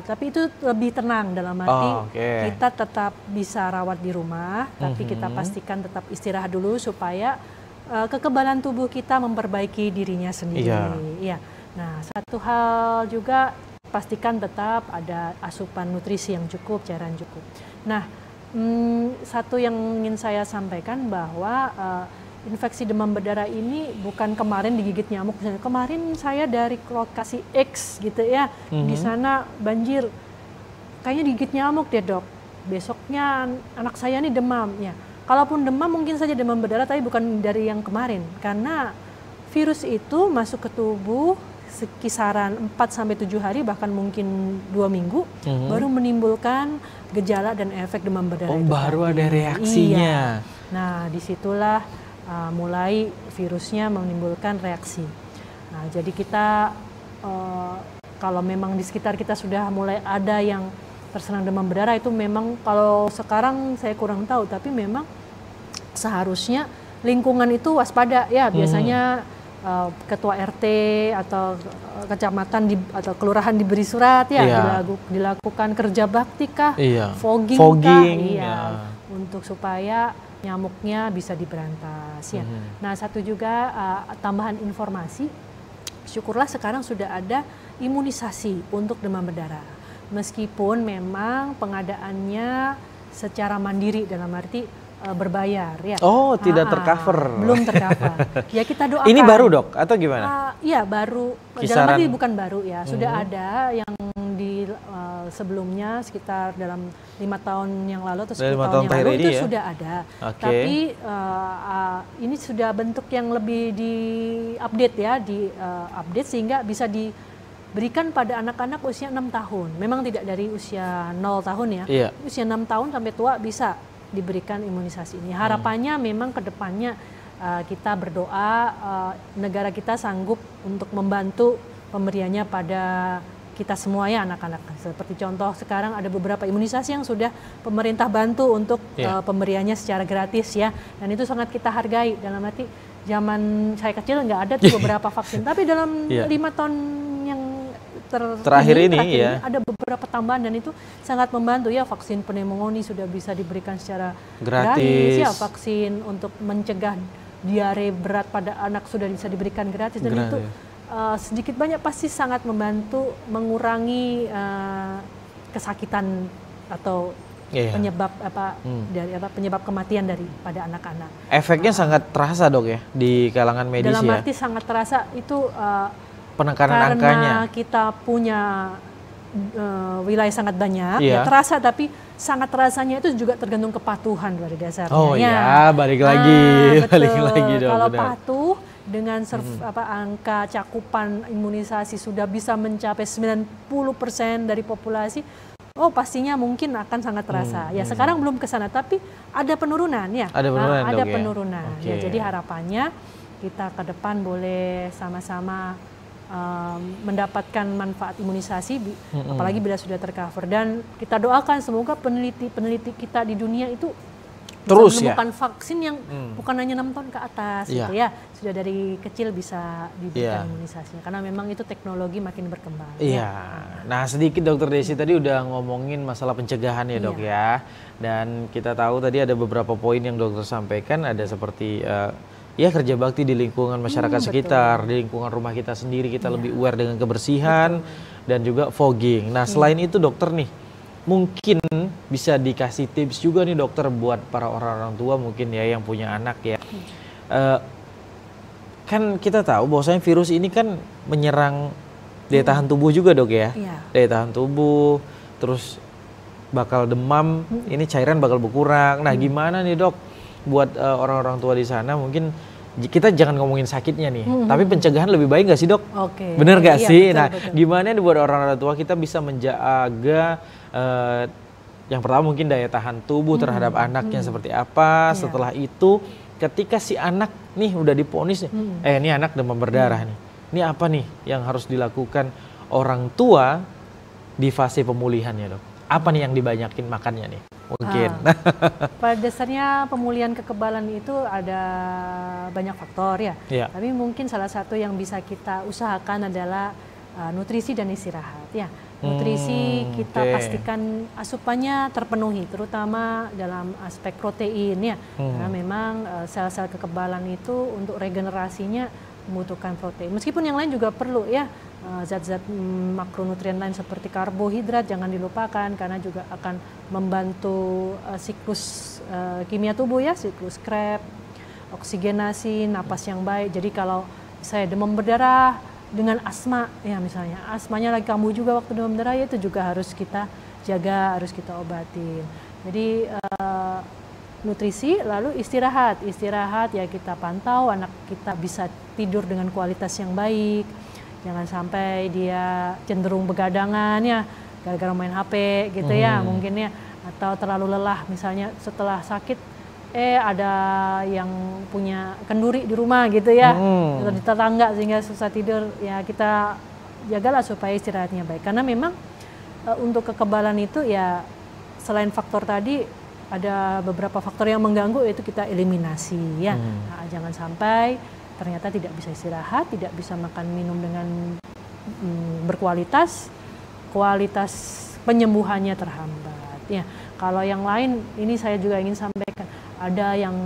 Tapi itu lebih tenang dalam arti kita tetap bisa rawat di rumah, tapi kita pastikan tetap istirahat dulu supaya kekebalan tubuh kita memperbaiki dirinya sendiri. Ya. Nah, satu hal juga pastikan tetap ada asupan nutrisi yang cukup, cairan cukup. Nah, satu yang ingin saya sampaikan bahwa infeksi demam berdarah ini bukan kemarin digigit nyamuk. Misalnya, kemarin saya dari lokasi X gitu ya, di sana banjir, kayaknya digigit nyamuk deh dok. Besoknya anak saya nih demam ya. Kalaupun demam mungkin saja demam berdarah, tapi bukan dari yang kemarin. Karena virus itu masuk ke tubuh kisaran 4-7 hari, bahkan mungkin 2 minggu, baru menimbulkan gejala dan efek demam berdarah. Oh, baru ada reaksinya. Iya. Nah, disitulah mulai virusnya menimbulkan reaksi. Nah, jadi kita kalau memang di sekitar kita sudah mulai ada yang terserang demam berdarah, itu memang kalau sekarang saya kurang tahu, tapi memang seharusnya lingkungan itu waspada ya. Biasanya ketua RT atau kecamatan atau kelurahan diberi surat ya, dilakukan kerja bakti kah, fogging kah, untuk supaya nyamuknya bisa diberantas ya. Nah, satu juga tambahan informasi, syukurlah sekarang sudah ada imunisasi untuk demam berdarah. Meskipun memang pengadaannya secara mandiri, dalam arti berbayar ya. Oh, tidak tercover. Belum tercover. Ya kita doakan. Ini baru dok atau gimana? Iya baru. Dalam arti bukan baru ya. Sudah ada yang di sebelumnya sekitar dalam 5 tahun yang lalu atau 10 tahun yang lalu itu sudah ada. Tapi ini sudah bentuk yang lebih di-update ya, di-update sehingga bisa diberikan pada anak-anak usia 6 tahun. Memang tidak dari usia 0 tahun ya. Usia 6 tahun sampai tua bisa diberikan imunisasi ini. Harapannya memang ke depannya kita berdoa negara kita sanggup untuk membantu pemberiannya pada kita semua ya anak-anak. Seperti contoh sekarang ada beberapa imunisasi yang sudah pemerintah bantu untuk pemberiannya secara gratis ya. Dan itu sangat kita hargai. Dalam arti zaman saya kecil nggak ada tuh beberapa vaksin. Tapi dalam 5 tahun yang terakhir ini ada beberapa tambahan dan itu sangat membantu ya. Vaksin pneumonia sudah bisa diberikan secara gratis ya. Vaksin untuk mencegah diare berat pada anak sudah bisa diberikan gratis dan itu sedikit banyak pasti sangat membantu mengurangi kesakitan atau penyebab penyebab kematian daripada anak-anak. Efeknya sangat terasa dok ya di kalangan medis dalam ya. arti sangat terasa itu penekanan angkanya. Karena kita punya wilayah sangat banyak, ya terasa, tapi sangat terasanya itu juga tergantung kepatuhan pada dasarnya. Oh ya, balik lagi dong. Kalau patuh dengan angka cakupan imunisasi sudah bisa mencapai 90% dari populasi, oh pastinya mungkin akan sangat terasa. Ya sekarang belum ke sana, tapi ada penurunan ya. Ada penurunan. Ya, jadi harapannya kita ke depan boleh sama-sama mendapatkan manfaat imunisasi, apalagi bila sudah tercover. Dan kita doakan semoga peneliti-peneliti kita di dunia itu Terus menemukan vaksin yang bukan hanya 6 tahun ke atas gitu ya. Sudah dari kecil bisa diberikan imunisasinya karena memang itu teknologi makin berkembang. Iya. Nah, sedikit Dokter Desi tadi udah ngomongin masalah pencegahan ya, Dok ya. Dan kita tahu tadi ada beberapa poin yang dokter sampaikan, ada seperti ya kerja bakti di lingkungan masyarakat sekitar, di lingkungan rumah kita sendiri kita lebih aware dengan kebersihan dan juga fogging. Nah, selain itu dokter nih, mungkin bisa dikasih tips juga nih dokter buat para orang-orang tua mungkin ya yang punya anak ya. Kan kita tahu bahwasanya virus ini kan menyerang daya tahan tubuh juga dok ya. Daya tahan tubuh, terus bakal demam, ini cairan bakal berkurang. Nah gimana nih dok buat orang-orang tua di sana, mungkin kita jangan ngomongin sakitnya nih, tapi pencegahan lebih baik nggak sih dok? Bener nggak sih? Betul, nah gimana nih buat orang-orang tua kita bisa menjaga yang pertama mungkin daya tahan tubuh terhadap anaknya seperti apa. Setelah itu ketika si anak nih udah diponis nih, ini anak demam berdarah nih, ini apa nih yang harus dilakukan orang tua di fase pemulihannya dok? Apa nih yang dibanyakin makannya nih? Mungkin. Pada dasarnya pemulihan kekebalan itu ada banyak faktor ya. Tapi mungkin salah satu yang bisa kita usahakan adalah nutrisi dan istirahat ya. Nutrisi kita pastikan asupannya terpenuhi, terutama dalam aspek protein ya. Karena memang sel-sel kekebalan itu untuk regenerasinya membutuhkan protein. Meskipun yang lain juga perlu ya. Zat-zat makronutrien lain seperti karbohidrat jangan dilupakan karena juga akan membantu siklus kimia tubuh ya, siklus Krebs, oksigenasi, napas yang baik. Jadi kalau saya demam berdarah dengan asma ya misalnya, asmanya lagi kambuh juga waktu demam berdarah ya itu juga harus kita jaga, harus kita obatin. Jadi nutrisi lalu istirahat ya kita pantau anak kita bisa tidur dengan kualitas yang baik. Jangan sampai dia cenderung begadangan ya gara-gara main HP gitu ya mungkin ya, atau terlalu lelah misalnya setelah sakit ada yang punya kenduri di rumah gitu ya atau di tetangga sehingga susah tidur ya, kita jagalah supaya istirahatnya baik karena memang untuk kekebalan itu ya selain faktor tadi ada beberapa faktor yang mengganggu yaitu kita eliminasi ya. Nah, jangan sampai ternyata tidak bisa istirahat, tidak bisa makan minum dengan berkualitas, kualitas penyembuhannya terhambat. Ya, kalau yang lain ini saya juga ingin sampaikan, ada yang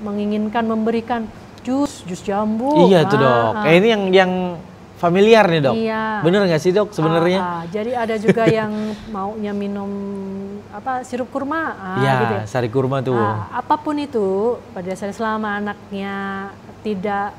menginginkan memberikan jus jambu. Iya tuh dok, ini yang familiar nih dok. Bener nggak sih dok sebenarnya? Jadi ada juga yang maunya minum sirup kurma, gitu ya. Sari kurma tuh. Apapun itu, pada dasarnya selama anaknya tidak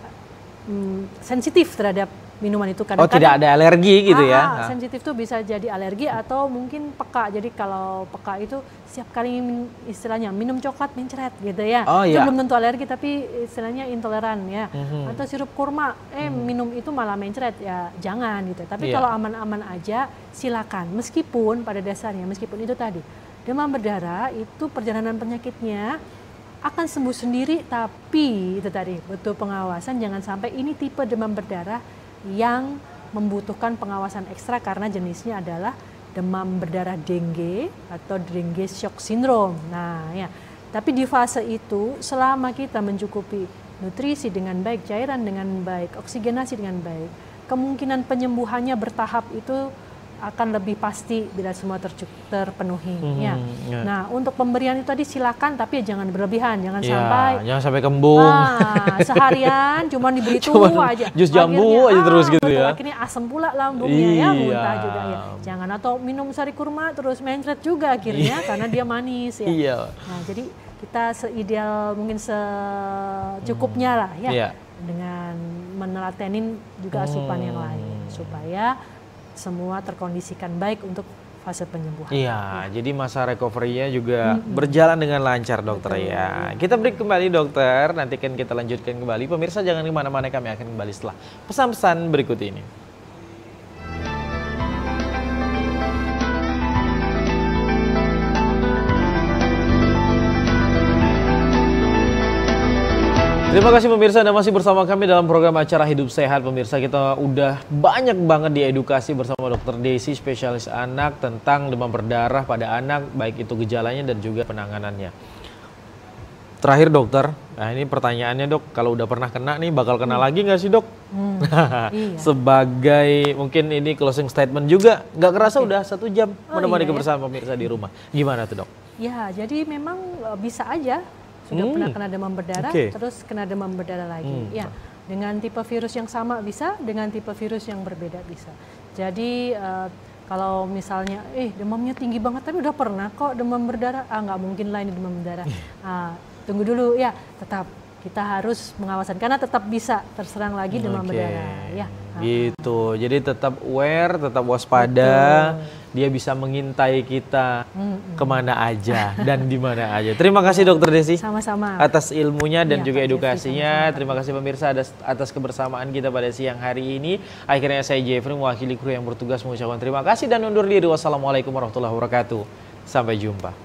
sensitif terhadap minuman itu, kadang-kadang tidak ada alergi gitu ya? Sensitif tuh bisa jadi alergi atau mungkin peka. Jadi kalau peka itu setiap kali istilahnya minum coklat mencret gitu ya. Itu belum tentu alergi tapi istilahnya intoleran ya. Atau sirup kurma, minum itu malah mencret ya, jangan gitu. Tapi kalau aman-aman aja silakan. Meskipun pada dasarnya, meskipun itu tadi demam berdarah itu perjalanan penyakitnya akan sembuh sendiri, tapi itu tadi butuh pengawasan. Jangan sampai ini tipe demam berdarah yang membutuhkan pengawasan ekstra karena jenisnya adalah demam berdarah dengue atau dengue shock syndrome. Nah ya, tapi di fase itu selama kita mencukupi nutrisi dengan baik, cairan dengan baik, oksigenasi dengan baik, kemungkinan penyembuhannya bertahap itu akan lebih pasti bila semua terpenuhi ya. Nah, untuk pemberian itu tadi silakan tapi jangan berlebihan, jangan sampai kembung. Seharian cuma diberi tuh aja. Jus jambu aja terus gitu ya. Akhirnya asam pula lambungnya ya, muntah juga ya. Jangan, atau minum sari kurma terus mencret juga akhirnya karena dia manis ya. Nah, jadi kita seideal mungkin secukupnya lah ya. Dengan menelatenin juga asupan yang lain supaya semua terkondisikan baik untuk fase penyembuhan. Jadi masa recovery-nya juga berjalan dengan lancar dokter ya. Kita break kembali dokter, nanti kan kita lanjutkan kembali. Pemirsa jangan kemana-mana, kami akan kembali setelah pesan-pesan berikut ini. Terima kasih pemirsa, Anda masih bersama kami dalam program acara Hidup Sehat. Pemirsa, kita udah banyak banget diedukasi bersama Dr. Desi, spesialis anak, tentang demam berdarah pada anak, baik itu gejalanya dan juga penanganannya. Terakhir dokter, nah ini pertanyaannya dok, kalau udah pernah kena nih bakal kena lagi nggak sih dok? Iya. Sebagai mungkin ini closing statement juga, nggak kerasa udah 1 jam menemani kebersamaan pemirsa di rumah. Gimana tuh dok? Ya, jadi memang bisa aja sudah pernah kena demam berdarah, terus kena demam berdarah lagi. Ya, dengan tipe virus yang sama bisa, dengan tipe virus yang berbeda bisa. Jadi kalau misalnya, demamnya tinggi banget tapi udah pernah kok demam berdarah, nggak mungkin lah ini demam berdarah. Tunggu dulu ya, tetap kita harus mengawasan karena tetap bisa terserang lagi demam berdarah. Ya. Gitu, jadi tetap aware, tetap waspada. Betul. Dia bisa mengintai kita kemana aja dan di mana aja. Terima kasih Dokter Desi. Sama-sama. Atas ilmunya dan juga edukasinya. Terima kasih pemirsa atas kebersamaan kita pada siang hari ini. Akhirnya saya Jeffrey mewakili kru yang bertugas mengucapkan terima kasih dan undur diri. Wassalamualaikum warahmatullahi wabarakatuh. Sampai jumpa.